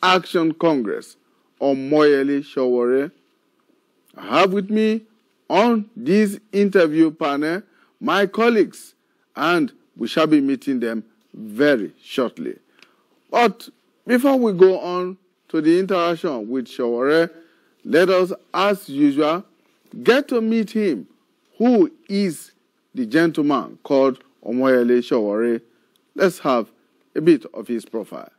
Action Congress, Omoyele Sowore. I have with me on this interview panel my colleagues, and we shall be meeting them very shortly. But before we go on to the interaction with Sowore, let us, as usual, get to meet him. Who is the gentleman called Omoyele Sowore? Let's have a bit of his profile.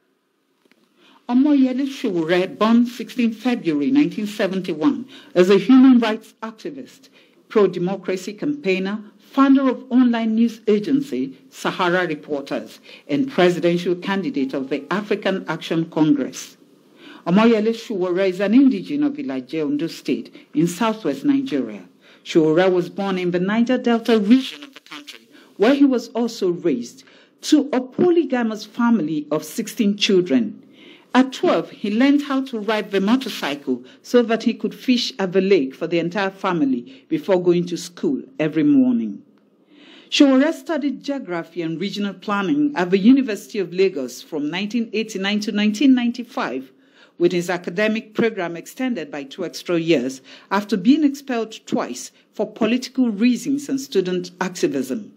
Omoyele Sowore, born 16 February 1971, is a human rights activist, pro-democracy campaigner, founder of online news agency Sahara Reporters, and presidential candidate of the African Action Congress. Omoyele Sowore is an indigenous of Ilaje, Ondo State, in southwest Nigeria. Sowore was born in the Niger Delta region of the country, where he was also raised, to a polygamous family of 16 children. At 12, he learned how to ride the motorcycle so that he could fish at the lake for the entire family before going to school every morning. Sowore studied geography and regional planning at the University of Lagos from 1989 to 1995, with his academic program extended by 2 extra years after being expelled twice for political reasons and student activism.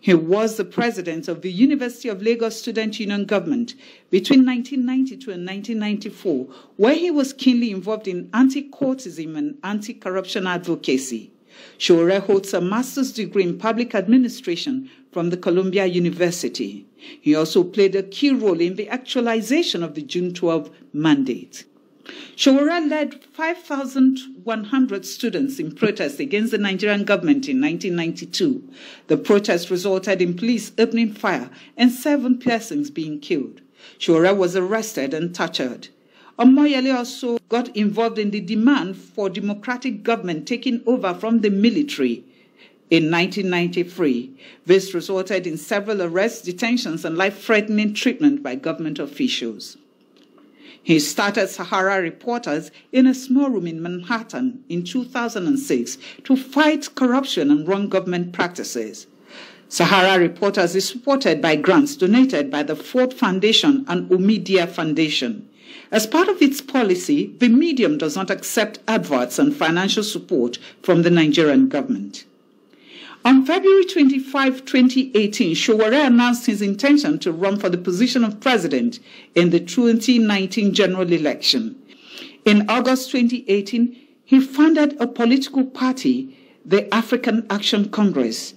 He was the president of the University of Lagos Student Union government between 1992 and 1994, where he was keenly involved in anti-courtism and anti-corruption advocacy. Sowore holds a master's degree in public administration from the Columbia University. He also played a key role in the actualization of the June 12 mandate. Sowore led 5,100 students in protest against the Nigerian government in 1992. The protest resulted in police opening fire and 7 persons being killed. Sowore was arrested and tortured. Omoyele also got involved in the demand for democratic government taking over from the military. In 1993, this resulted in several arrests, detentions, and life-threatening treatment by government officials. He started Sahara Reporters in a small room in Manhattan in 2006 to fight corruption and wrong government practices. Sahara Reporters is supported by grants donated by the Ford Foundation and Omidia Foundation. As part of its policy, the medium does not accept adverts and financial support from the Nigerian government. On February 25, 2018, Sowore announced his intention to run for the position of president in the 2019 general election. In August 2018, he founded a political party, the African Action Congress,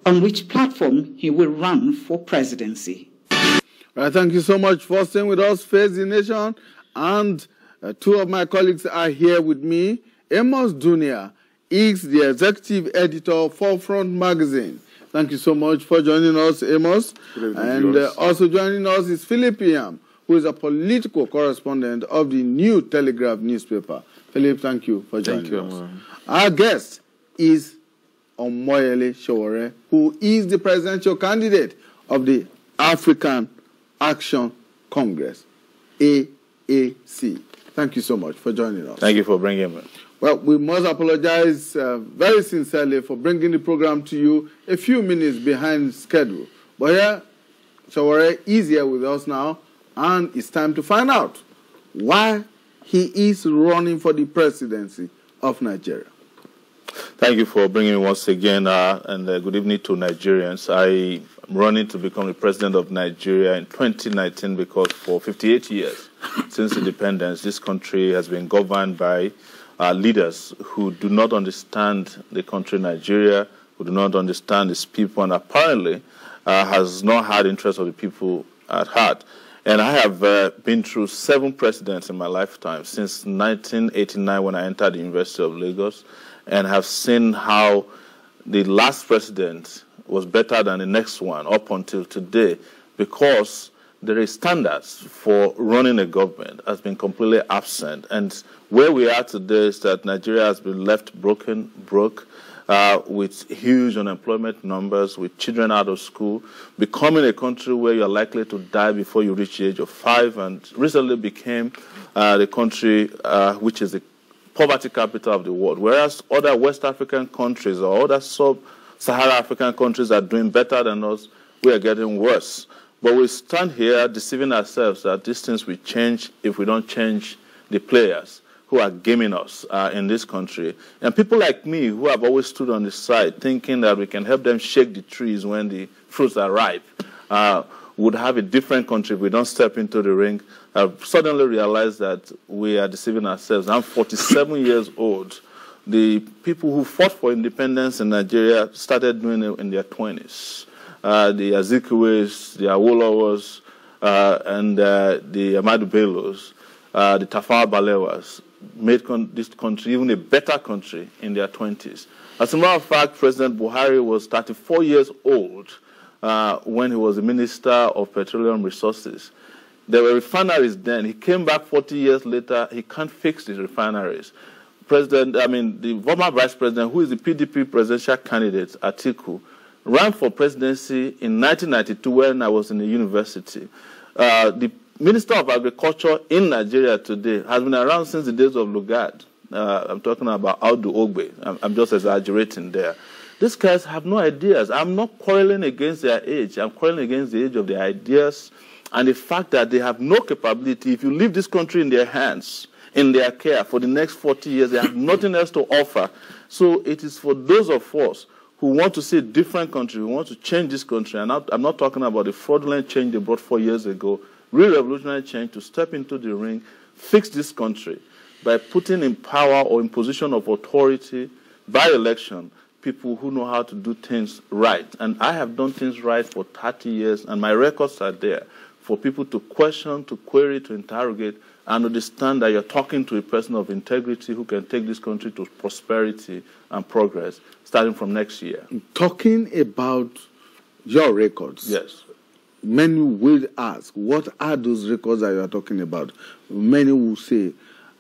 on which platform he will run for presidency. Thank you so much for staying with us, Face the Nation. And 2 of my colleagues are here with me. Amos Dunia is the executive editor of Forefront magazine. Thank you so much for joining us, Amos. And also joining us is Philip Iam, who is a political correspondent of the New Telegraph newspaper. Philip, thank you for joining us. Our guest is Omoyele Sowore, who is the presidential candidate of the African Action Congress, AAC. Thank you so much for joining us. Thank you for bringing me. Well, we must apologize very sincerely for bringing the program to you a few minutes behind schedule. But yeah, Sowore is here with us now, and it's time to find out why he is running for the presidency of Nigeria. Thank you for bringing me once again, and good evening to Nigerians. I am running to become the president of Nigeria in 2019 because for 58 years since independence, this country has been governed by leaders who do not understand the country Nigeria, who do not understand its people, and apparently has not had interest of the people at heart. And I have been through 7 presidents in my lifetime, since 1989 when I entered the University of Lagos, and have seen how the last president was better than the next one up until today, because there is standards for running a government has been completely absent. And where we are today is that Nigeria has been left broke, with huge unemployment numbers, with children out of school, becoming a country where you're likely to die before you reach the age of 5, and recently became the country which is the poverty capital of the world, whereas other West African countries or other sub-Saharan African countries are doing better than us. We are getting worse. But we stand here deceiving ourselves that these things will change if we don't change the players who are gaming us in this country. And people like me who have always stood on the side thinking that we can help them shake the trees when the fruits are ripe, would have a different country if we don't step into the ring. I've suddenly realized that we are deceiving ourselves. I'm 47 years old. The people who fought for independence in Nigeria started doing it in their 20s. The Azikiwes, the Awolowos, and the Ahmadu Bellos, the Tafawa Balewas, made this country even a better country in their 20s. As a matter of fact, President Buhari was 34 years old when he was the Minister of Petroleum Resources. There were refineries then. He came back 40 years later. He can't fix the refineries. The former Vice President, who is the PDP presidential candidate, Atiku, ran for presidency in 1992 when I was in the university. The Minister of Agriculture in Nigeria today has been around since the days of Lugard. I'm talking about Audu Ogbe. I'm just exaggerating there. These guys have no ideas. I'm not quarreling against their age. I'm quarreling against the age of their ideas and the fact that they have no capability. If you leave this country in their hands, in their care for the next 40 years, they have nothing else to offer. So it is for those of us who want to see a different country, who want to change this country, and I'm not talking about the fraudulent change they brought 4 years ago, real revolutionary change, to step into the ring, fix this country by putting in power or in position of authority by election people who know how to do things right. And I have done things right for 30 years, and my records are there for people to question, to query, to interrogate, and understand that you're talking to a person of integrity who can take this country to prosperity and progress starting from next year. Talking about your records. Yes. Many will ask, what are those records that you are talking about? Many will say,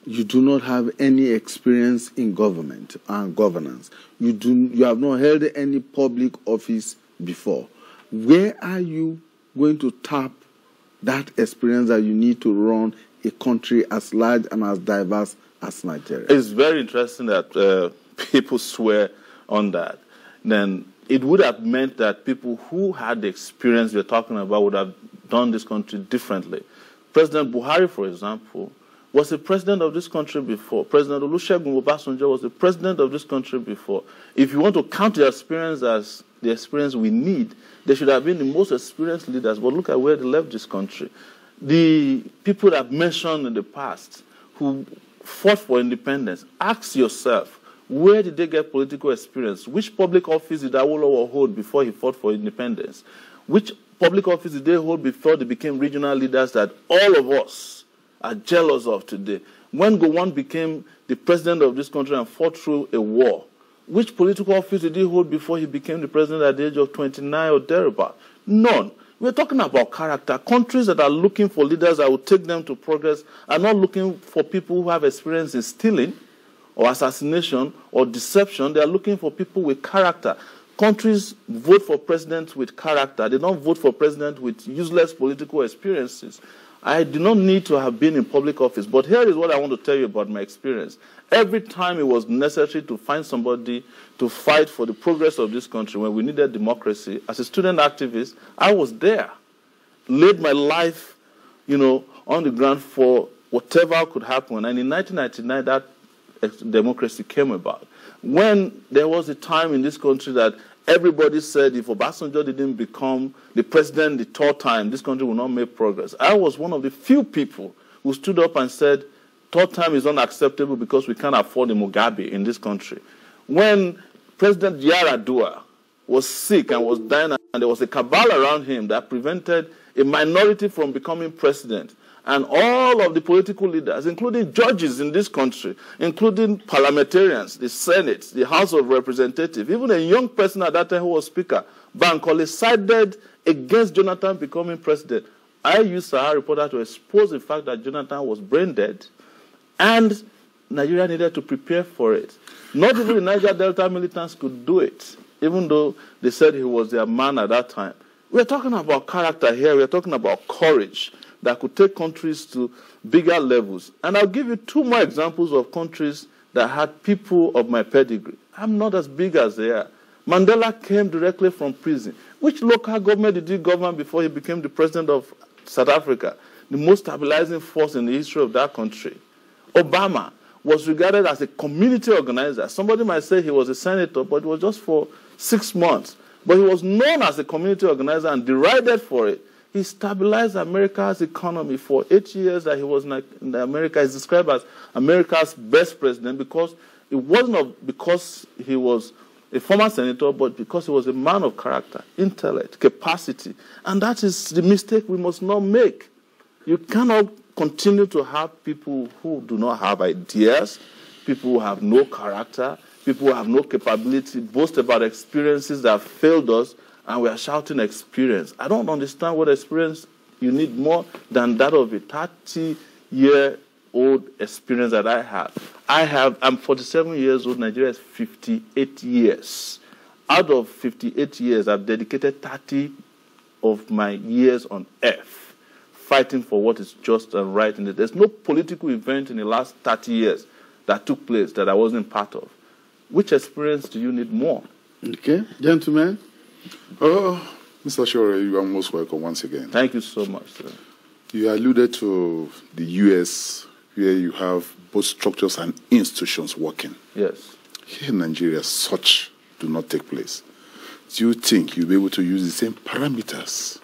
you do not have any experience in government and governance. You have not held any public office before. Where are you going to tap that experience that you need to run a country as large and as diverse as Nigeria? It's very interesting that people swear on that. Then it would have meant that people who had the experience you're talking about would have done this country differently. President Buhari, for example, was the president of this country before. President Olusegun Obasanjo was the president of this country before. If you want to count their experience as the experience we need, they should have been the most experienced leaders. But look at where they left this country. The people that I've mentioned in the past who fought for independence, ask yourself, where did they get political experience? Which public office did Awolowo hold before he fought for independence? Which public office did they hold before they became regional leaders that all of us are jealous of today? When Gowon became the president of this country and fought through a war, which political office did he hold before he became the president at the age of 29 or thereabout? None. We're talking about character. Countries that are looking for leaders that will take them to progress are not looking for people who have experience in stealing or assassination or deception. They are looking for people with character. Countries vote for presidents with character. They don't vote for presidents with useless political experiences. I do not need to have been in public office, but here is what I want to tell you about my experience. Every time it was necessary to find somebody to fight for the progress of this country when we needed democracy, as a student activist, I was there. Laid my life, on the ground for whatever could happen. And in 1999, that democracy came about. When there was a time in this country that everybody said if Obasanjo didn't become the president the third time, this country will not make progress. I was one of the few people who stood up and said, third time is unacceptable because we can't afford a Mugabe in this country. When President Yar'Adua was sick and was dying, and there was a cabal around him that prevented a minority from becoming president, and all of the political leaders, including judges in this country, including parliamentarians, the Senate, the House of Representatives, even a young person at that time who was Speaker, Bankole, sided against Jonathan becoming president. I used Sahara Reporter to expose the fact that Jonathan was brain dead, and Nigeria needed to prepare for it. Not even the Niger Delta militants could do it, even though they said he was their man at that time. We're talking about character here. We're talking about courage that could take countries to bigger levels. And I'll give you two more examples of countries that had people of my pedigree. I'm not as big as they are. Mandela came directly from prison. Which local government did he govern before he became the president of South Africa? The most stabilizing force in the history of that country. Obama was regarded as a community organizer. Somebody might say he was a senator, but it was just for 6 months. But he was known as a community organizer and derided for it. He stabilized America's economy for 8 years that he was in America. He's described as America's best president because it wasn't because he was a former senator, but because he was a man of character, intellect, capacity. And that is the mistake we must not make. You cannot continue to have people who do not have ideas, people who have no character, people who have no capability, boast about experiences that have failed us, and we are shouting experience. I don't understand what experience you need more than that of a 30-year-old experience that I have. I'm 47 years old, Nigeria is 58 years. Out of 58 years, I've dedicated 30 of my years on earth fighting for what is just and right. And there's no political event in the last 30 years that took place that I wasn't part of. Which experience do you need more? Okay, gentlemen. Oh, Mr. Sowore, you are most welcome once again. Thank you so much, sir. You alluded to the U.S., where you have both structures and institutions working. Yes. Here in Nigeria, such do not take place. Do you think you'll be able to use the same parameters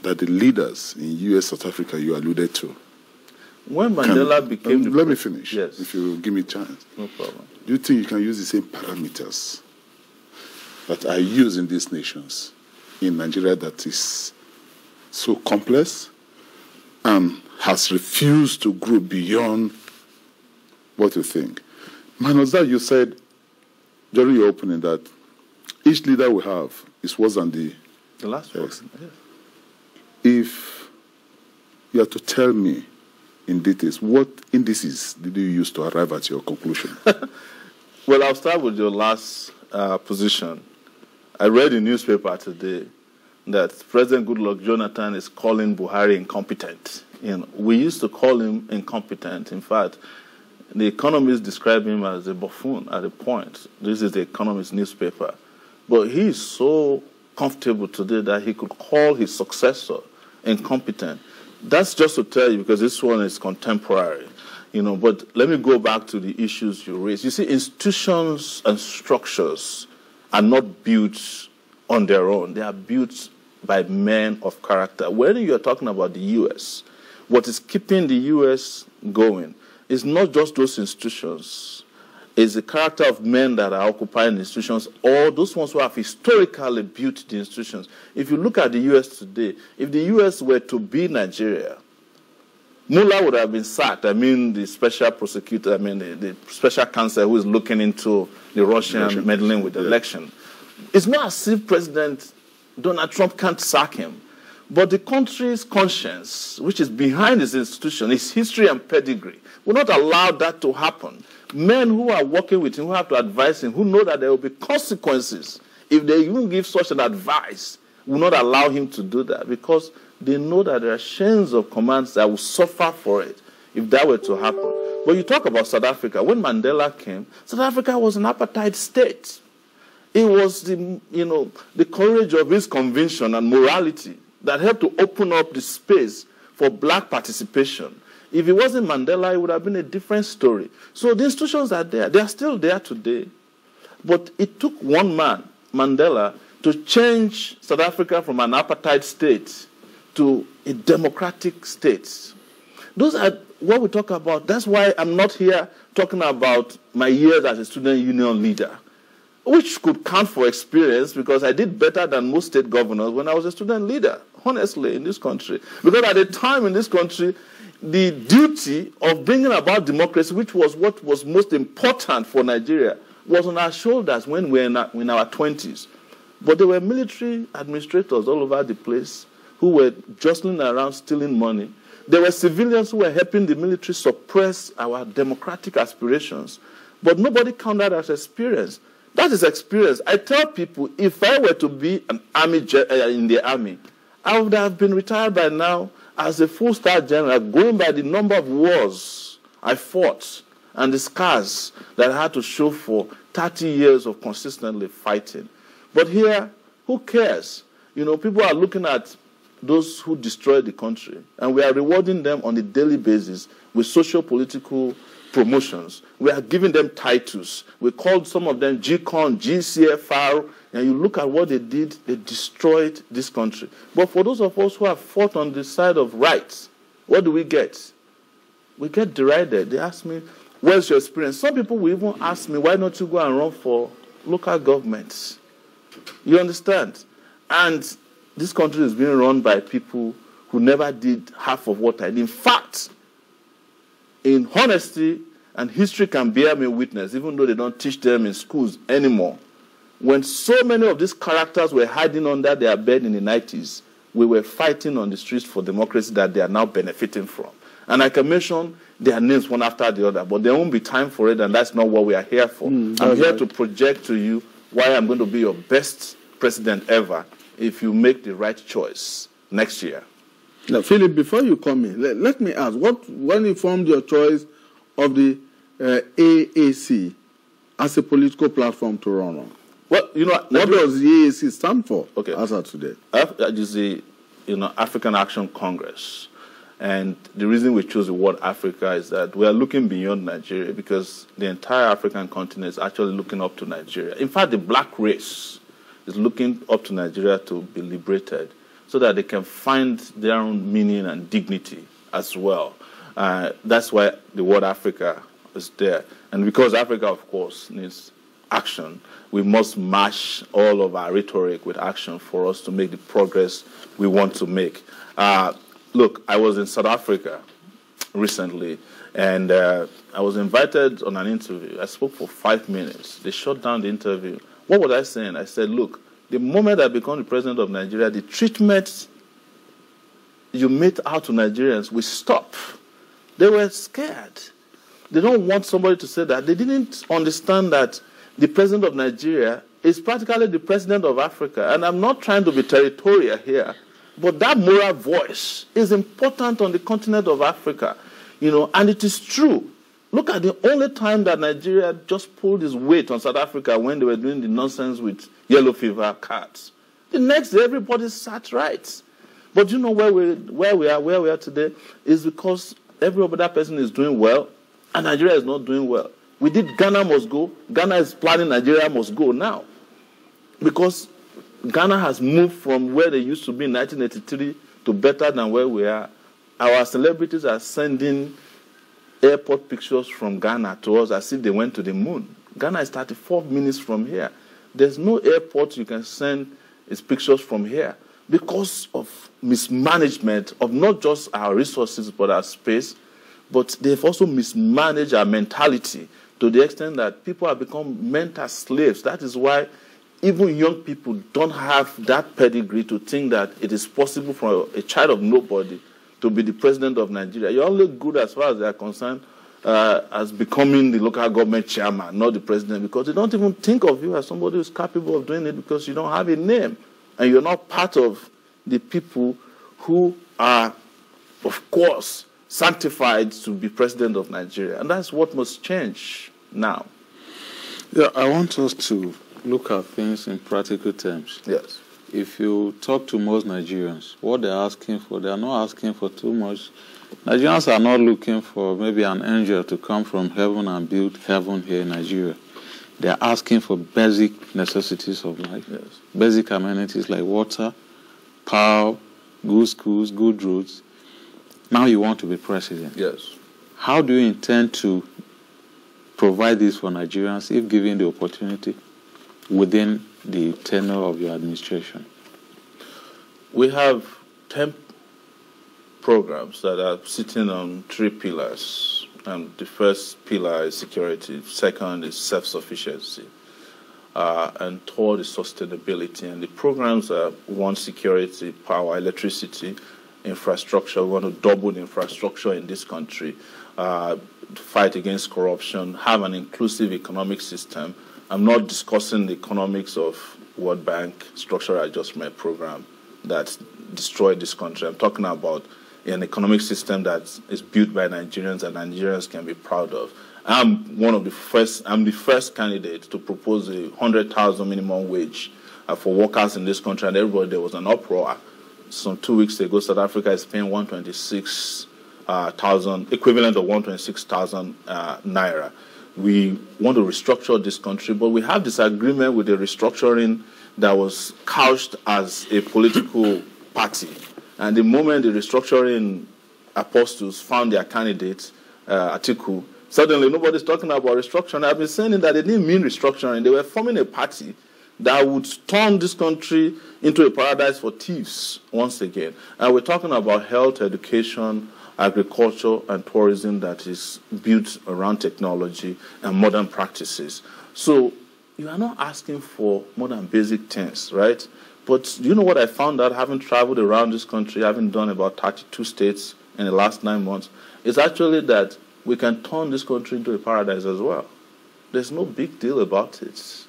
that the leaders in U.S., South Africa you alluded to? When Mandela became the let me finish, yes, if you give me a chance. No problem. Do you think you can use the same parameters that are used in these nations in Nigeria that is so complex and has refused to grow beyond what you think? Minus that, you said during your opening that each leader we have is worse than the last one. Yes. If you are to tell me in details, what indices did you use to arrive at your conclusion? Well, I'll start with your last position. I read in the newspaper today that President Goodluck Jonathan is calling Buhari incompetent. We used to call him incompetent. In fact, the economists describe him as a buffoon at a point. This is the Economist newspaper. But he is so comfortable today that he could call his successor incompetent. That's just to tell you, because this one is contemporary. But let me go back to the issues you raised. You see, institutions and structures are not built on their own. They are built by men of character. When you're talking about the U.S., what is keeping the U.S. going is not just those institutions. It's the character of men that are occupying institutions, or those ones who have historically built the institutions. If you look at the U.S. today, if the U.S. were to be Nigeria, Mueller would have been sacked. The special prosecutor, the special counsel who is looking into the Russian meddling with the election. It's not as if President Donald Trump can't sack him. But the country's conscience, which is behind this institution, its history and pedigree, will not allow that to happen. Men who are working with him, who have to advise him, who know that there will be consequences if they even give such an advice, will not allow him to do that because they know that there are chains of commands that will suffer for it if that were to happen. But you talk about South Africa. When Mandela came, South Africa was an apartheid state. It was the courage of his conviction and morality that helped to open up the space for black participation. If it wasn't Mandela, it would have been a different story. So the institutions are there. They are still there today. But it took one man, Mandela, to change South Africa from an apartheid state to a democratic state. Those are what we talk about. That's why I'm not here talking about my years as a student union leader, which could count for experience because I did better than most state governors when I was a student leader, honestly, in this country. Because at the time in this country, the duty of bringing about democracy, which was what was most important for Nigeria, was on our shoulders when we were in our 20s. But there were military administrators all over the place who were jostling around stealing money. There were civilians who were helping the military suppress our democratic aspirations. But nobody counted that as experience. That is experience. I tell people, if I were to be an army in the army, I would have been retired by now as a full-star general, going by the number of wars I fought and the scars that I had to show for 30 years of consistently fighting. But here, Who cares? People are looking at those who destroyed the country, and we are rewarding them on a daily basis with socio-political promotions. We are giving them titles. We called some of them GCON, GCFR, and you look at what they did, they destroyed this country. But for those of us who have fought on the side of rights, what do we get? We get derided. They ask me, where's your experience? Some people will even ask me, why don't you go and run for local governments? You understand? And this country is being run by people who never did half of what I did. In fact, in honesty, and history can bear me witness, even though they don't teach them in schools anymore, when so many of these characters were hiding under their bed in the 90s, we were fighting on the streets for democracy that they are now benefiting from. And I can mention their names one after the other, but there won't be time for it, and that's not what we are here for. I'm here to project to you why I'm going to be your best president ever if you make the right choice next year. Now, Philip, before you come in, let me ask, when you formed your choice of the AAC as a political platform to run on? Well, what does the AAC stand for as of today? It is the African Action Congress. And the reason we chose the word Africa is that we are looking beyond Nigeria, because the entire African continent is actually looking up to Nigeria. In fact, the black race is looking up to Nigeria to be liberated so that they can find their own meaning and dignity as well. That's why the word Africa is there. And because Africa, of course, needs action, we must match all of our rhetoric with action for us to make the progress we want to make. Look, I was in South Africa recently, and I was invited on an interview. I spoke for 5 minutes. They shut down the interview. What was I saying? I said, look, the moment I become the president of Nigeria, the treatment you made out to Nigerians will stop. They were scared. They don't want somebody to say that. They didn't understand that the president of Nigeria is practically the president of Africa. And I'm not trying to be territorial here, but that moral voice is important on the continent of Africa, and it is true. Look at the only time that Nigeria just pulled its weight on South Africa when they were doing the nonsense with yellow fever cards. The next day, everybody sat right. But where we are today is because every other person is doing well, and Nigeria is not doing well. We did Ghana must go. Ghana is planning Nigeria must go now, because Ghana has moved from where they used to be in 1983 to better than where we are. Our celebrities are sending airport pictures from Ghana to us as if they went to the moon. Ghana is 34 minutes from here. There's no airport you can send its pictures from here because of mismanagement of not just our resources but our space, but they've also mismanaged our mentality to the extent that people have become mental slaves. That is why even young people don't have that pedigree to think that it is possible for a child of nobody to be the president of Nigeria. You're only good as far as they are concerned as becoming the local government chairman, not the president, because they don't even think of you as somebody who's capable of doing it because you don't have a name and you're not part of the people who are, of course, sanctified to be president of Nigeria. And that's what must change now. Yeah, I want us to look at things in practical terms. Yes. If you talk to most Nigerians, what they're asking for, they are not asking for too much. Nigerians are not looking for maybe an angel to come from heaven and build heaven here in Nigeria. They're asking for basic necessities of life, yes. Basic amenities like water, power, good schools, good roads. Now you want to be president. Yes. How do you intend to provide this for Nigerians if given the opportunity within the tenure of your administration? We have 10 programs that are sitting on 3 pillars. The first pillar is security, second is self-sufficiency, and third is sustainability. And the programs are 1, security, power, electricity, infrastructure. We want to double the infrastructure in this country, fight against corruption, have an inclusive economic system. I'm not discussing the economics of World Bank structural adjustment program that destroyed this country. I'm talking about an economic system that is built by Nigerians and Nigerians can be proud of. I'm the first candidate to propose a 100,000 minimum wage for workers in this country, and everybody, there was an uproar. Some 2 weeks ago, South Africa is paying 126,000, equivalent of 126,000 naira. We want to restructure this country, but we have disagreement with the restructuring that was couched as a political party. And the moment the restructuring apostles found their candidate, Atiku, suddenly nobody's talking about restructuring. I've been saying that they didn't mean restructuring. They were forming a party that would turn this country into a paradise for thieves once again. And we're talking about health, education, agriculture, and tourism that is built around technology and modern practices. So you are not asking for more than basic things, right? But do you know what I found out having traveled around this country, having done about 32 states in the last 9 months, is actually that we can turn this country into a paradise as well. There's no big deal about it.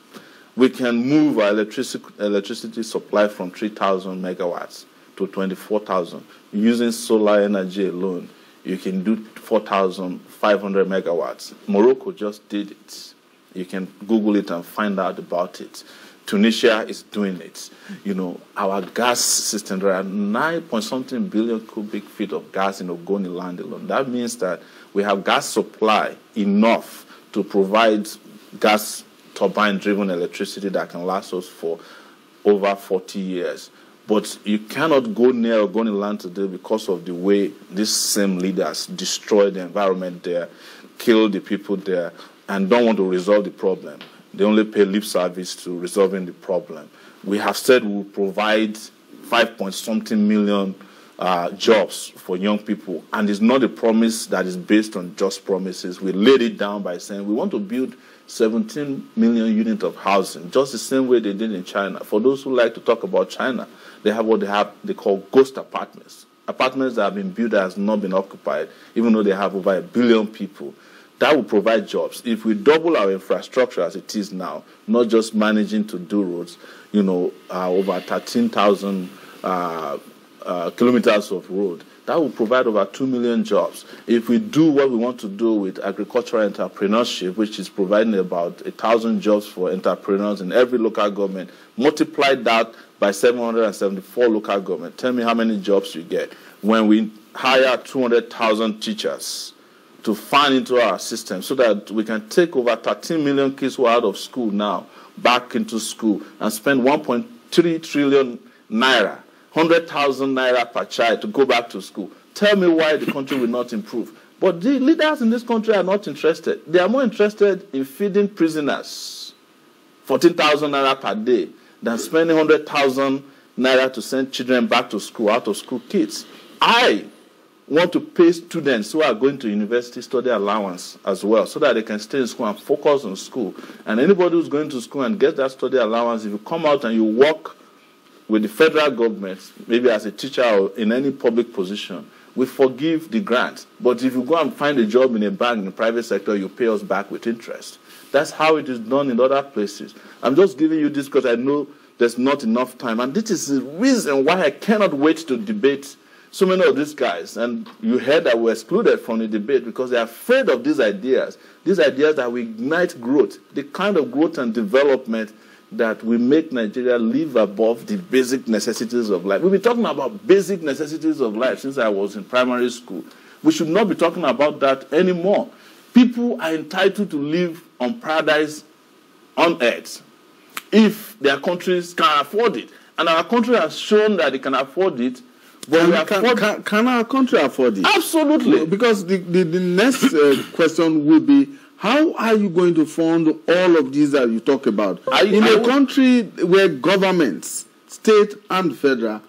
We can move our electricity supply from 3,000 megawatts to 24,000. Using solar energy alone, you can do 4,500 megawatts. Morocco just did it. You can Google it and find out about it. Tunisia is doing it. You know, our gas system, there are 9-point-something billion cubic feet of gas in Ogoni land alone. That means that we have gas supply enough to provide gas turbine-driven electricity that can last us for over 40 years. But you cannot go near Ogoni land today because of the way these same leaders destroy the environment there, kill the people there, and don't want to resolve the problem. They only pay lip service to resolving the problem. We have said we'll provide 5-point-something million jobs for young people, and it's not a promise that is based on just promises. We laid it down by saying we want to build 17 million units of housing, just the same way they did in China. For those who like to talk about China, they have what they call ghost apartments. Apartments that have been built that has not been occupied, even though they have over 1 billion people. That will provide jobs. If we double our infrastructure as it is now, not just managing to do roads, you know, over 13,000 kilometers of road, that will provide over 2 million jobs. If we do what we want to do with agricultural entrepreneurship, which is providing about 1,000 jobs for entrepreneurs in every local government, multiply that by 774 local government. Tell me how many jobs you get. When we hire 200,000 teachers to fund into our system so that we can take over 13 million kids who are out of school now back into school and spend 1.3 trillion naira, 100,000 naira per child to go back to school. Tell me why the country will not improve. But the leaders in this country are not interested. They are more interested in feeding prisoners 14,000 naira per day than spending 100,000 naira to send children back to school, out of school kids. I want to pay students who are going to university study allowance as well so that they can stay in school and focus on school. And anybody who's going to school and gets that study allowance, if you come out and you work with the federal government, maybe as a teacher or in any public position, we forgive the grant. But if you go and find a job in a bank in the private sector, you pay us back with interest. That's how it is done in other places. I'm just giving you this because I know there's not enough time. And this is the reason why I cannot wait to debate so many of these guys. And you heard that we're excluded from the debate because they're afraid of these ideas that will ignite growth, the kind of growth and development that will make Nigeria live above the basic necessities of life. We've been talking about basic necessities of life since I was in primary school. We should not be talking about that anymore. People are entitled to live on paradise on earth if their countries can afford it. And our country has shown that it can afford it. But can our country afford it? Absolutely. Because the next question will be, how are you going to fund all of these that you talk about? In a country where governments, state and federal,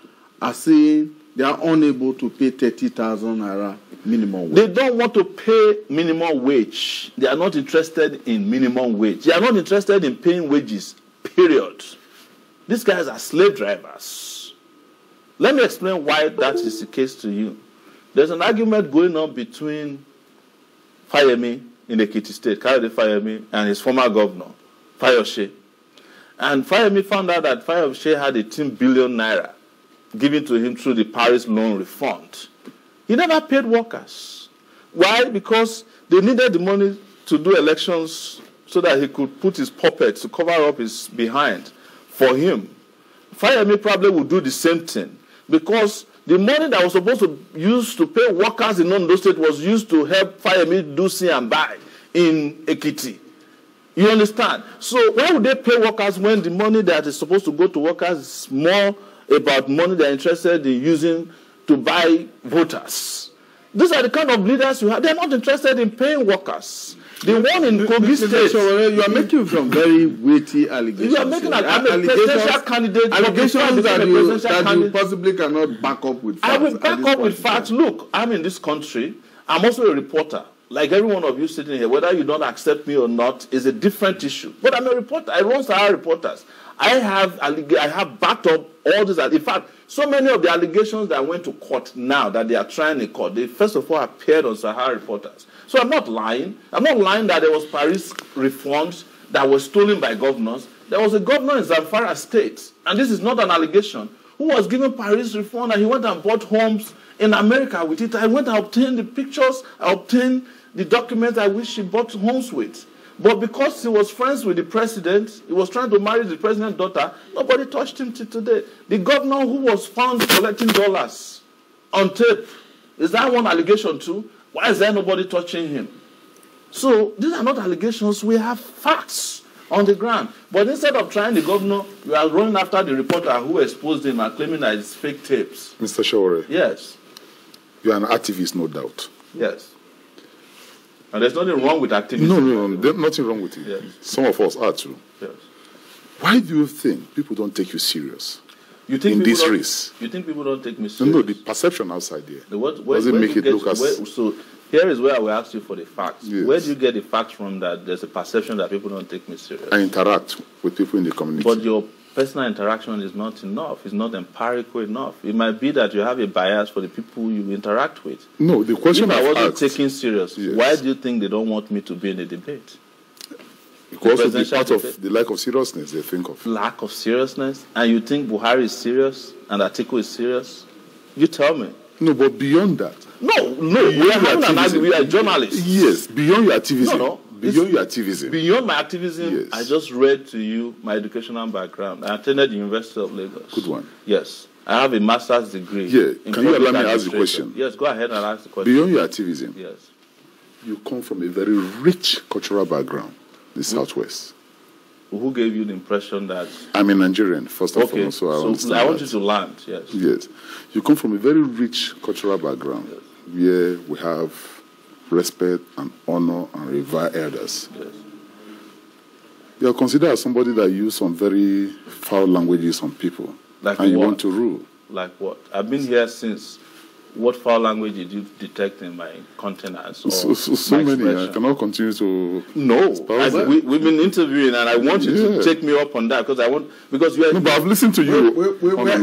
are saying they are unable to pay 30,000 naira minimum wage. They don't want to pay minimum wage. They are not interested in minimum wage. They are not interested in paying wages, period. These guys are slave drivers. Let me explain why that is the case to you. There's an argument going on between Fayemi in Ekiti State, Kayode Fayemi, and his former governor, Fayose. And Fayemi found out that Fayose had 18 billion naira given to him through the Paris loan refund. He never paid workers. Why? Because they needed the money to do elections so that he could put his puppets to cover up his behind for him Fayemi probably will do the same thing, because the money that was supposed to use to pay workers in Ondo State was used to help Fayemi do see and buy in Ekiti. You understand? So why would they pay workers when the money that is supposed to go to workers is more about money they're interested in using to buy voters? These are the kind of leaders you have. They're not interested in paying workers. The one in Kogi State. You are making some very weighty allegations. You are making a presidential candidate. Allegations that you possibly cannot back up with facts. I will back up with facts. Look, I'm in this country. I'm also a reporter. Like every one of you sitting here, whether you don't accept me or not is a different issue. But I'm a reporter. I run Sahara Reporters. I have backed up all this. In fact, so many of the allegations that went to court now that they are trying in court, they first of all appeared on Sahara Reporters. So I'm not lying. I'm not lying that there was Paris reforms that were stolen by governors. There was a governor in Zamfara State, and this is not an allegation, who was given Paris reform, and he went and bought homes in America with it. I went and obtained the pictures, I obtained the documents I wish he bought homes with. But because he was friends with the president, he was trying to marry the president's daughter, nobody touched him till today. The governor who was found collecting dollars on tape, is that one allegation too? Why is there nobody touching him? So these are not allegations. We have facts on the ground. But instead of trying the governor, you are running after the reporter who exposed him and claiming that it's fake tapes. Mr. Sowore. Yes. You are an activist, no doubt. Yes. And there's nothing wrong with activism. No, there's nothing wrong with it. Yes. Some of us are too. Yes. Why do you think people don't take you serious You think in people this don't- race? You think people don't take me serious? No, the perception outside there. Where Does it do make you it get- look as... so here is where I will ask you for the facts. Yes. Where do you get the facts from that there's a perception that people don't take me serious? I interact with people in the community. But your personal interaction is not enough. It's not empirical enough. It might be that you have a bias for the people you interact with. No, the question If I I've wasn't asked, taken serious, Yes. why do you think they don't want me to be in a debate? it could also be presidential part debate. of the lack of seriousness they think of. Lack of seriousness? And you think Buhari is serious and Atiku is serious? You tell me. No, but beyond that. No, we are having an argument. We are journalists. Yes, beyond your activism. No. Beyond your activism. Beyond my activism, Yes. I just read to you my educational background. I attended the University of Lagos. Good one. Yes. I have a master's degree. Yeah. in Can you public allow me to ask the administration. question? Yes, go ahead and ask the question. Beyond your activism, Yes. you come from a very rich cultural background, the Southwest. Who gave you the impression that... I'm a Nigerian, first and Okay, foremost, so I understand I want that. you to land, yes. Yes. You come from a very rich cultural background where we have respect and honor and revere elders. Yes. You are considered as somebody that uses some very foul languages on people. Like and you what? want to rule. Like what? I've been here since... What foul language did you detect in my countenance? Or So my many. I expression? cannot continue to... No, espouse that. we've been interviewing, and I want you Yeah. to take me up on that because you are. No, but I've listened to you.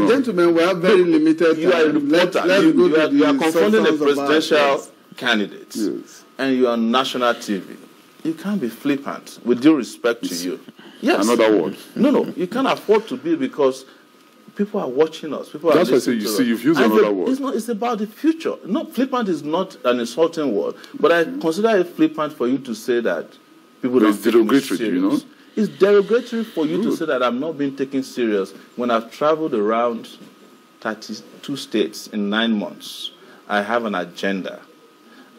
Gentlemen, we have very limited You are a time. reporter. Let's go to You are the confronting a substance of our presidential case. candidate, Yes. and you are on national TV. You can't be flippant. With due respect to you, yes. Another word. No, you can't afford to be because people are watching us. People are That's why I say listening you to see, us. you've used And another word. It's not. It's about the future. No, flippant is not an insulting word, but I consider it flippant for you to say that people But don't it's take me derogatory, serious. you know? It's derogatory for you to say that I'm not being taken serious when I've traveled around 32 states in 9 months. I have an agenda.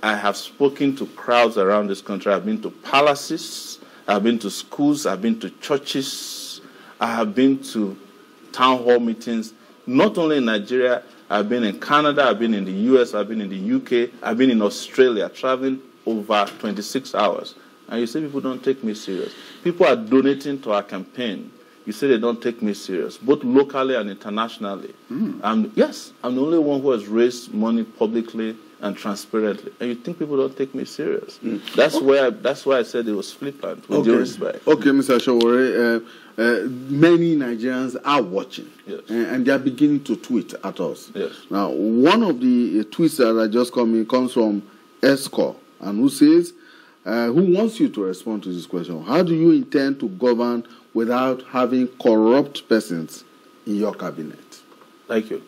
I have spoken to crowds around this country. I've been to palaces. I've been to schools. I've been to churches. I have been to town hall meetings. Not only in Nigeria, I've been in Canada, I've been in the US, I've been in the UK, I've been in Australia, traveling over 26 hours. And you say people don't take me serious. People are donating to our campaign. You say they don't take me serious, both locally and internationally. Yes, I'm the only one who has raised money publicly and transparently. And you think people don't take me serious. That's why I said it was flippant, with due respect. Okay, Mr. Sowore, many Nigerians are watching, Yes. and they are beginning to tweet at us. Yes. Now, one of the tweets that are just coming comes from Esco, and who says, who wants you to respond to this question? How do you intend to govern without having corrupt persons in your cabinet? Thank you.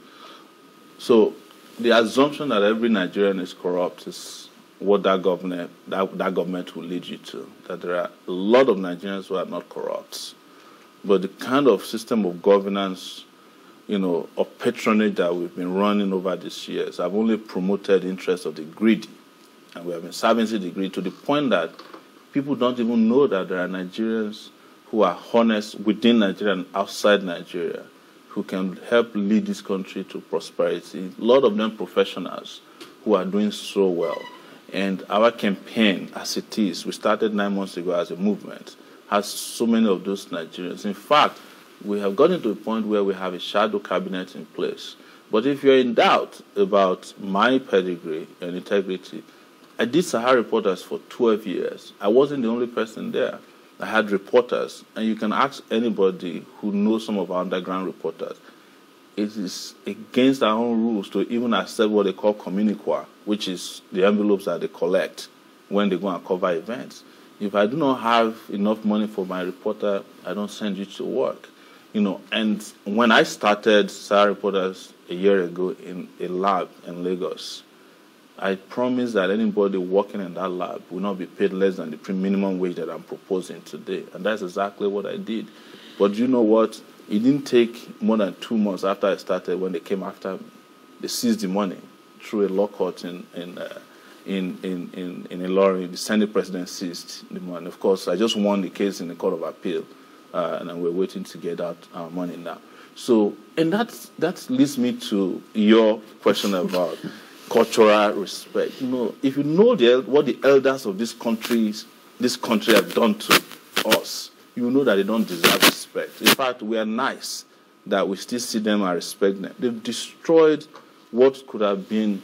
So, the assumption that every Nigerian is corrupt is what that government will lead you to. That there are a lot of Nigerians who are not corrupt. But the kind of system of governance of patronage that we've been running over these years have only promoted the interests of the greedy. And we have been servicing the greedy to the point that people don't even know that there are Nigerians who are honest within Nigeria and outside Nigeria who can help lead this country to prosperity. A lot of them professionals who are doing so well. And our campaign, as it is, we started 9 months ago as a movement, has so many of those Nigerians. In fact, we have gotten to a point where we have a shadow cabinet in place. But if you're in doubt about my pedigree and integrity, I did Sahara Reporters for 12 years. I wasn't the only person there. I had reporters, and you can ask anybody who knows some of our underground reporters. It is against our own rules to even accept what they call communiqua, which is the envelopes that they collect when they go and cover events. If I do not have enough money for my reporter, I don't send you to work. And when I started Sahara Reporters a year ago in a lab in Lagos, I promised that anybody working in that lab will not be paid less than the minimum wage that I'm proposing today. And that's exactly what I did. But you know what? It didn't take more than 2 months after I started when they came after me. They seized the money through a law court in Ilorin. The Senate president seized the money. Of course, I just won the case in the Court of Appeal, and we're waiting to get out our money now. So, and that leads me to your question about cultural respect. If you know what the elders of this country have done to us, you know that they don't deserve respect. In fact, we are nice that we still see them and respect them. They've destroyed what could have been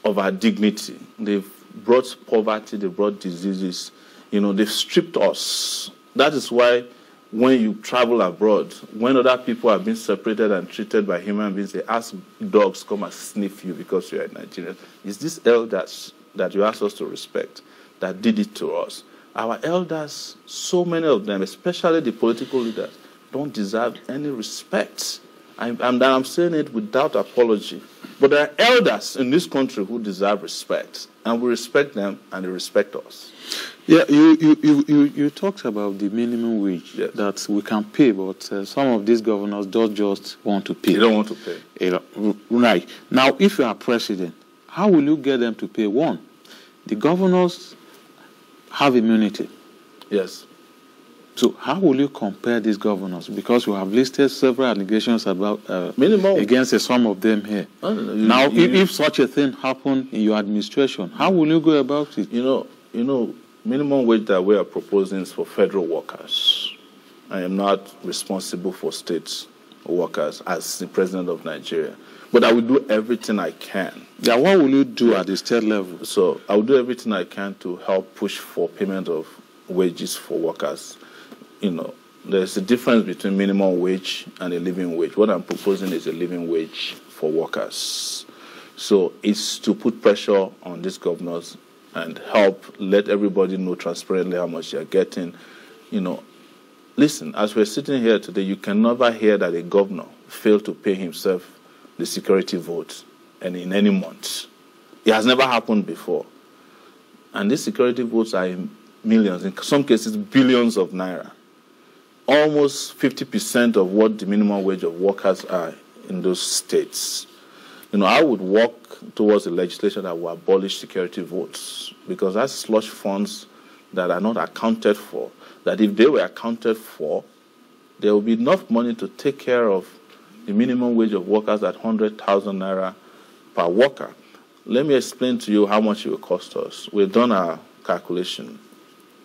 of our dignity. They've brought poverty, they've brought diseases. They've stripped us. That is why when you travel abroad, when other people are being separated and treated by human beings, they ask dogs to come and sniff you because you're a Nigerian. It's these elders that you ask us to respect that did it to us. Our elders, so many of them, especially the political leaders, don't deserve any respect. I'm saying it without apology. But there are elders in this country who deserve respect, and we respect them, and they respect us. Yeah, you talked about the minimum wage that we can pay, but some of these governors don't just want to pay. They don't want to pay. Right. Now, if you are president, how will you get them to pay? One, the governors have immunity. Yes. So how will you compare these governors? Because you have listed several allegations about against some of them here. If such a thing happened in your administration, how will you go about it? Minimum wage that we are proposing is for federal workers. I am not responsible for state workers as the president of Nigeria. But I will do everything I can. Yeah, what will you do at the state level? So I will do everything I can to help push for payment of wages for workers. There's a difference between minimum wage and a living wage. What I'm proposing is a living wage for workers. So it's to put pressure on these governors and help let everybody know transparently how much they're getting. Listen, as we're sitting here today, you can never hear that a governor failed to pay himself the security vote and in any month. It has never happened before. And these security votes are in millions, in some cases billions of naira. Almost 50% of what the minimum wage of workers are in those states. I would work towards a legislation that will abolish security votes, because that's slush funds that are not accounted for, that if they were accounted for, there will be enough money to take care of the minimum wage of workers at 100,000 naira per worker. Let me explain to you how much it will cost us. We've done our calculation.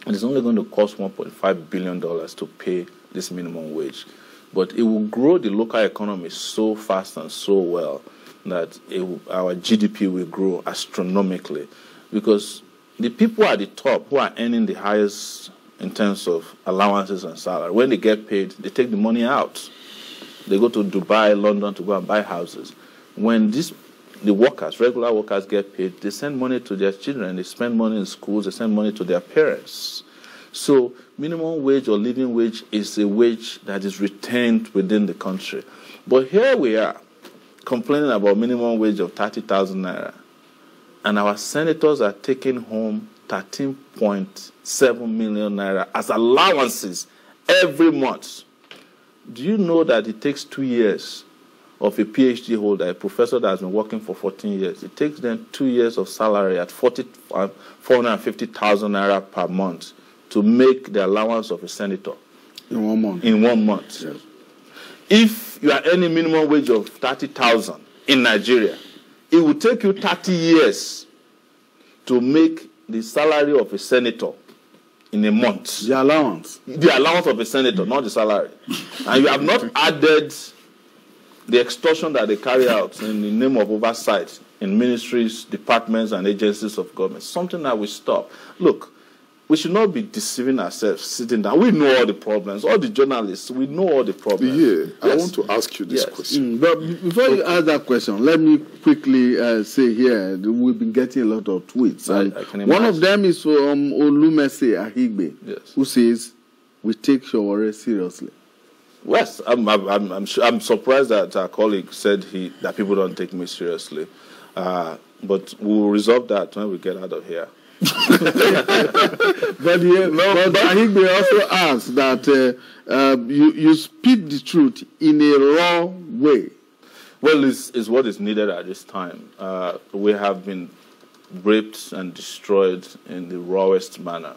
And it's only going to cost $1.5 billion to pay this minimum wage. But it will grow the local economy so fast and so well that our GDP will grow astronomically. Because the people at the top who are earning the highest in terms of allowances and salary, when they get paid, they take the money out. They go to Dubai, London to go and buy houses. When the workers, regular workers, get paid, they send money to their children, they spend money in schools, they send money to their parents. So minimum wage or living wage is a wage that is retained within the country. But here we are, complaining about minimum wage of 30,000 naira. And our senators are taking home 13.7 million naira as allowances every month. Do you know that it takes 2 years of a PhD holder, a professor that has been working for 14 years, it takes them 2 years of salary at 450,000 naira per month to make the allowance of a senator. In 1 month. In 1 month. Yes. If you are earning minimum wage of 30,000 in Nigeria, it will take you 30 years to make the salary of a senator in a month. The allowance. The allowance of a senator, not the salary. And you have not added the extortion that they carry out in the name of oversight in ministries, departments, and agencies of government. Something that we stop. Look, we should not be deceiving ourselves sitting down. We know all the problems. All the journalists, we know all the problems. Yeah, Yes. I want to ask you this question. But before you ask that question, let me quickly say here, we've been getting a lot of tweets. I And can one of imagine. them is from Olumese Ahigbe, Yes. who says, we take Sowore seriously. Yes, I'm surprised that our colleague said that people don't take me seriously. But we'll resolve that when we get out of here. But Ahigbe also asks that you speak the truth in a raw way. Well, it's what is needed at this time. We have been raped and destroyed in the rawest manner.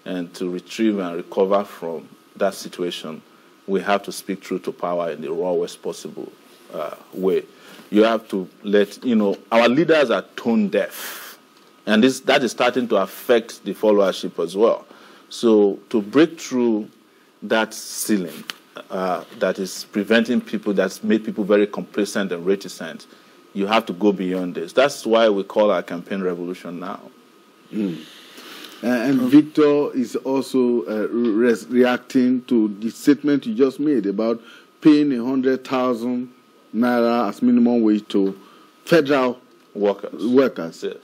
And to retrieve and recover from that situation, we have to speak truth to power in the rawest possible way. You have to our leaders are tone deaf. And that is starting to affect the followership as well. So to break through that ceiling that is preventing people, that's made people very complacent and reticent, you have to go beyond this. That's why we call our campaign Revolution Now. And Victor is also reacting to the statement you just made about paying 100,000 naira as minimum wage to federal workers. Yes.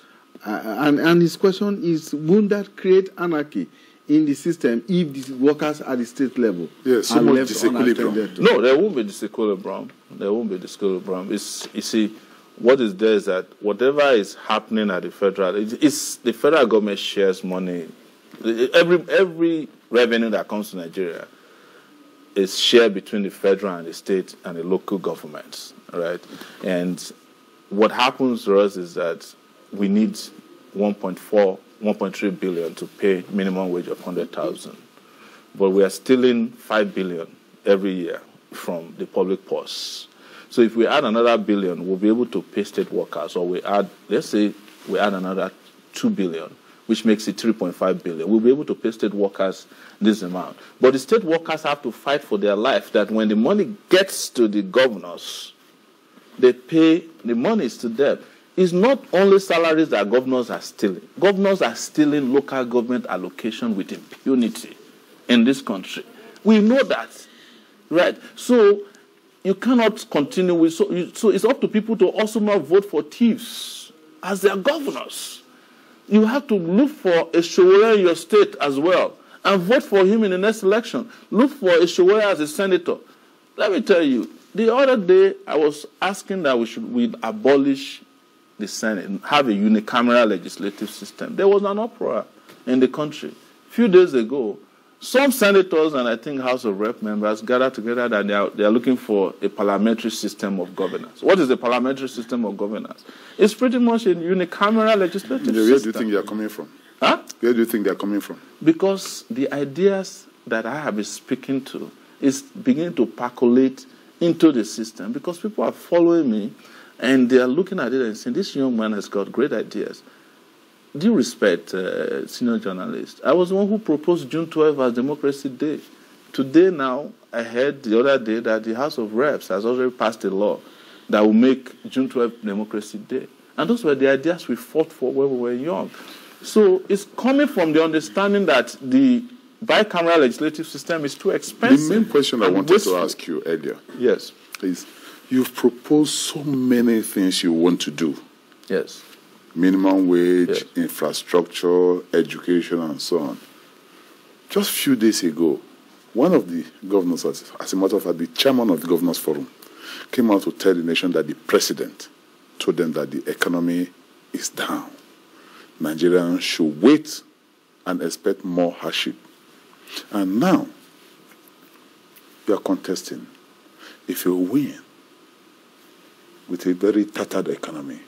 And his question is, won't that create anarchy in the system if the workers at the state level Yes, are so much left disequilibrium. unattended? No, there won't be disequilibrium. There won't be disequilibrium. You see, what is there is that whatever is happening at the federal, the federal government shares money. Every revenue that comes to Nigeria is shared between the federal and the state and the local governments, right? And what happens to us is that we need 1.3 billion to pay minimum wage of 100,000. But we are stealing 5 billion every year from the public purse. So if we add another billion, we'll be able to pay state workers, or let's say we add another 2 billion, which makes it 3.5 billion. We'll be able to pay state workers this amount. But the state workers have to fight for their life, that when the money gets to the governors, they pay the monies to them. It's not only salaries that governors are stealing. Governors are stealing local government allocation with impunity in this country. We know that, right? So you cannot continue with... So it's up to people to also not vote for thieves as their governors. You have to look for a Sowore in your state as well and vote for him in the next election. Look for a Sowore as a senator. Let me tell you, the other day I was asking that we abolish the Senate and have a unicameral legislative system. There was an uproar in the country. A few days ago, some senators and I think House of Rep members gathered together that they are looking for a parliamentary system of governance. What is a parliamentary system of governance? It's pretty much a unicameral legislative system. Where do you think they are coming from? Huh? Where do you think they are coming from? Because the ideas that I have been speaking to is beginning to percolate into the system, because people are following me and they are looking at it and saying, this young man has got great ideas. Due respect, senior journalist, I was the one who proposed June 12 as Democracy Day. Today now, I heard the other day that the House of Reps has already passed a law that will make June 12 Democracy Day. And those were the ideas we fought for when we were young. So it's coming from the understanding that the bicameral legislative system is too expensive. The main question I wanted to ask you earlier is, you've proposed so many things you want to do. Yes. Minimum wage, Yes. infrastructure, education, and so on. Just a few days ago, one of the governors, as a matter of fact, the chairman of the Governors Forum, came out to tell the nation that the president told them that the economy is down. Nigerians should wait and expect more hardship. And now, you are contesting. If you win, with a very tattered economy,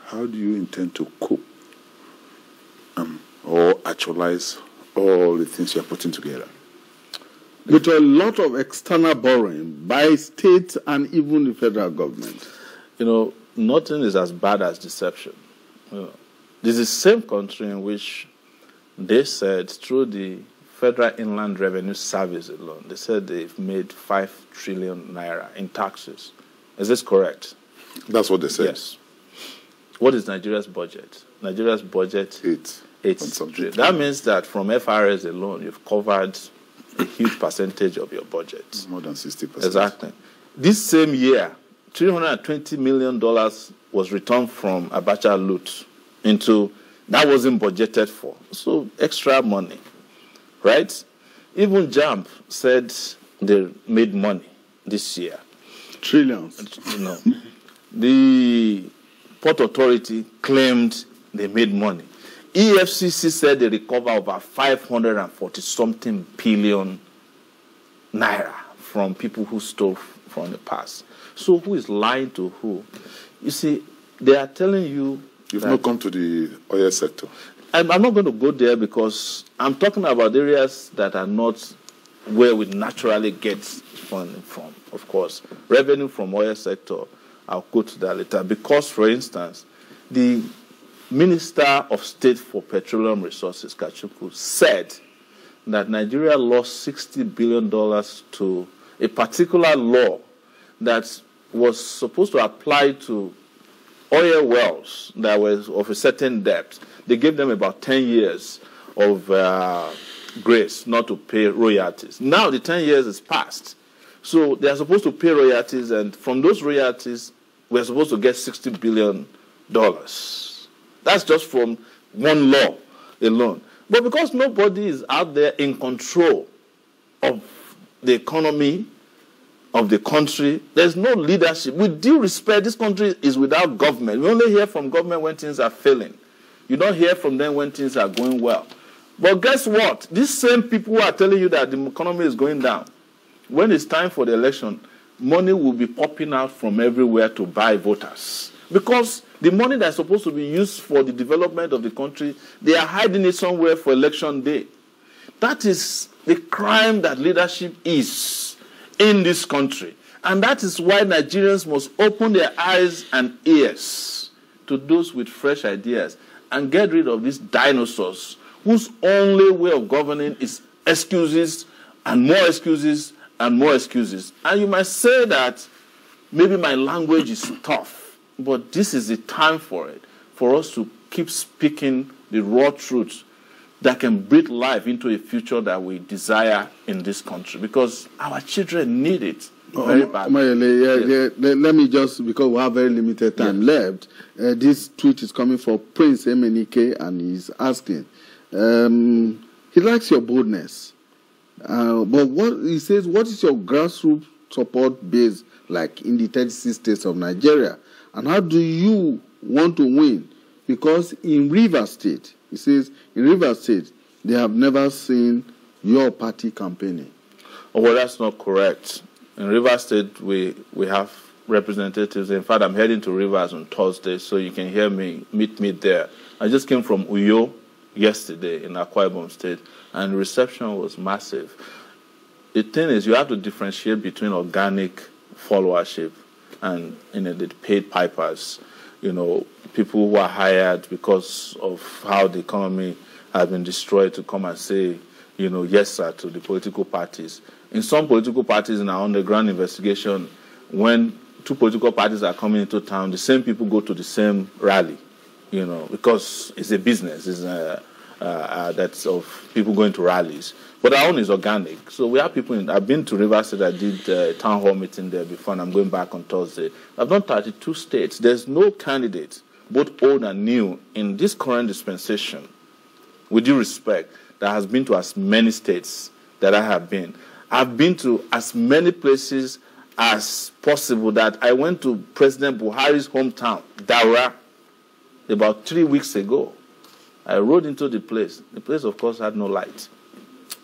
how do you intend to cope or actualize all the things you are putting together? With a lot of external borrowing by states and even the federal government. You know, nothing is as bad as deception. This is the same country in which they said through the Federal Inland Revenue Service alone, they said they've made 5 trillion naira in taxes. Is this correct? That's what they said. Yes. What is Nigeria's budget? Nigeria's budget 8 trillion. That means that from FRS alone, you've covered a huge percentage of your budget. More than 60%. Exactly. This same year, $320 million was returned from Abacha loot into, that wasn't budgeted for. So extra money, right? Even JAMB said they made money this year. Trillions. You know, the Port Authority claimed they made money. EFCC said they recovered over 540-something billion naira from people who stole from the past. So who is lying to who? You see, they are telling you... You've not come to the oil sector. I'm not going to go there because I'm talking about areas that are not where we naturally get funding from, of course. Revenue from oil sector, I'll go to that later. Because, for instance, the Minister of State for Petroleum Resources, Kachuku, said that Nigeria lost $60 billion to a particular law that was supposed to apply to oil wells that was of a certain depth. They gave them about 10 years of grace not to pay royalties. Now the 10 years is passed. So they are supposed to pay royalties, and from those royalties, we're supposed to get $60 billion. That's just from one law alone. But because nobody is out there in control of the economy of the country, there's no leadership. With due respect, this country is without government. We only hear from government when things are failing. You don't hear from them when things are going well. But guess what? These same people who are telling you that the economy is going down, when it's time for the election, money will be popping out from everywhere to buy voters. Because the money that's supposed to be used for the development of the country, they are hiding it somewhere for election day. That is the crime that leadership is in this country. And that is why Nigerians must open their eyes and ears to those with fresh ideas and get rid of these dinosaurs whose only way of governing is excuses and more excuses and more excuses. And you might say that maybe my language is tough, but this is the time for it, for us to keep speaking the raw truth that can breathe life into a future that we desire in this country, because our children need it very badly. Omoyele, let me just, because we have very limited time left, this tweet is coming from Prince Emenike, and he's asking, he likes your boldness, but what he says, what is your grassroots support base like in the 36 states of Nigeria, and how do you want to win? Because in Rivers State, he says, in Rivers State, they have never seen your party campaigning. Oh, well, that's not correct. In Rivers State, we have representatives. In fact, I'm heading to Rivers on Thursday, so you can meet me there. I just came from Uyo yesterday in Akwa Ibom State, and the reception was massive. The thing is, you have to differentiate between organic followership and the paid pipers. You know, people who are hired because of how the economy has been destroyed to come and say, you know, yes, sir, to the political parties. In some political parties in our underground investigation, when two political parties are coming into town, the same people go to the same rally, you know, because it's a business. It's that's of people going to rallies. But our own is organic. So we have people I've been to Rivers State. I did a town hall meeting there before, and I'm going back on Thursday. I've done 32 states. There's no candidate, both old and new, in this current dispensation, with due respect, that has been to as many states that I have been. I've been to as many places as possible. That I went to President Buhari's hometown, Daura, about 3 weeks ago. I rode into the place. The place, of course, had no light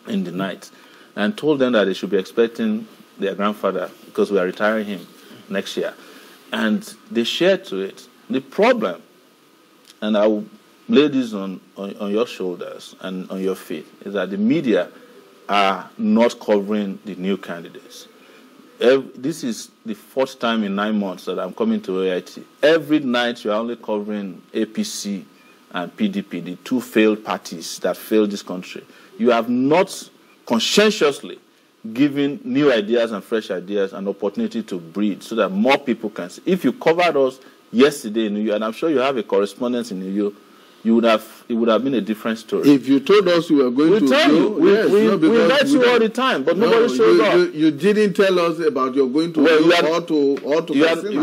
in the night, and told them that they should be expecting their grandfather because we are retiring him next year. and they share to it. The problem, and I will lay this on your shoulders and on your feet, is that the media are not covering the new candidates. This is the fourth time in 9 months that I'm coming to AIT. Every night you are only covering APC and PDP, the two failed parties that failed this country. You have not conscientiously given new ideas and fresh ideas an opportunity to breathe so that more people can see. If you covered us yesterday in New York, and I'm sure you have a correspondence in New York, it would have been a different story. If you told us you were going to go, we invite you all the time, but nobody showed up. You didn't tell us about your going to you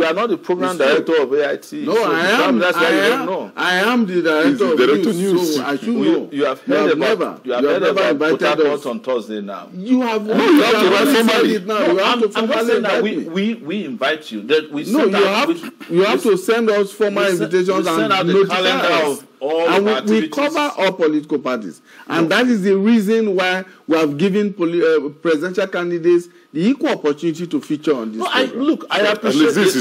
are not the program director of AIT. No, so I am. That's why you don't know. I am the director of news, so I should know. You have heard about Port Harcourt on Thursday now. You have I'm saying that we invite you. You have to send us formal invitations and notify us. And we cover all political parties. And that is the reason why we have given presidential candidates the equal opportunity to feature on this program. I appreciate this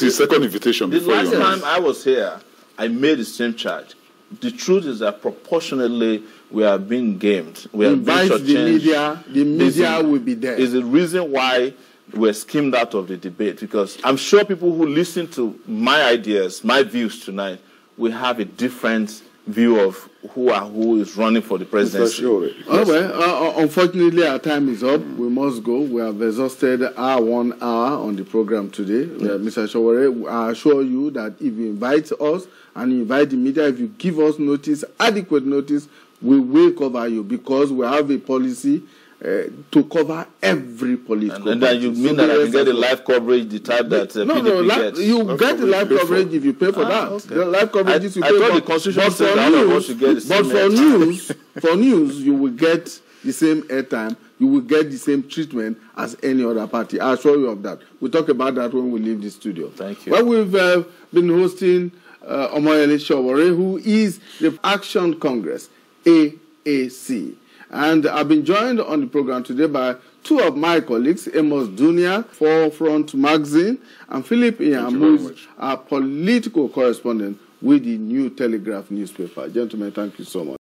is second invitation. The last time I was here, I made the same charge. The truth is that proportionately we are being gamed. We are being shortchanged. The media will be there. Is the reason why we're skimmed out of the debate, because I'm sure people who listen to my ideas, my views tonight, we have a different view of who is running for the presidency. Unfortunately, our time is up. We must go. We have exhausted our 1 hour on the program today. Mr. Sowore, I assure you that if you invite us and you invite the media, if you give us notice, adequate notice, we will cover you, because we have a policy to cover every political and then you mean that I can get the live coverage, the type that PDP gets? You get the live coverage if you pay for that. Okay. The live coverage is you pay for. The Constitution says all of us should get the same for news, you will get the same airtime. You will get the same treatment as any other party. I assure you of that. We'll talk about that when we leave the studio. Thank you. Well, we've been hosting Omoyele Sowore, who is the Action Congress, AAC. And I've been joined on the program today by two of my colleagues, Amos Dunia, Forefront Magazine, and Philip Iyamu, our political correspondent with the New Telegraph newspaper. Gentlemen, thank you so much.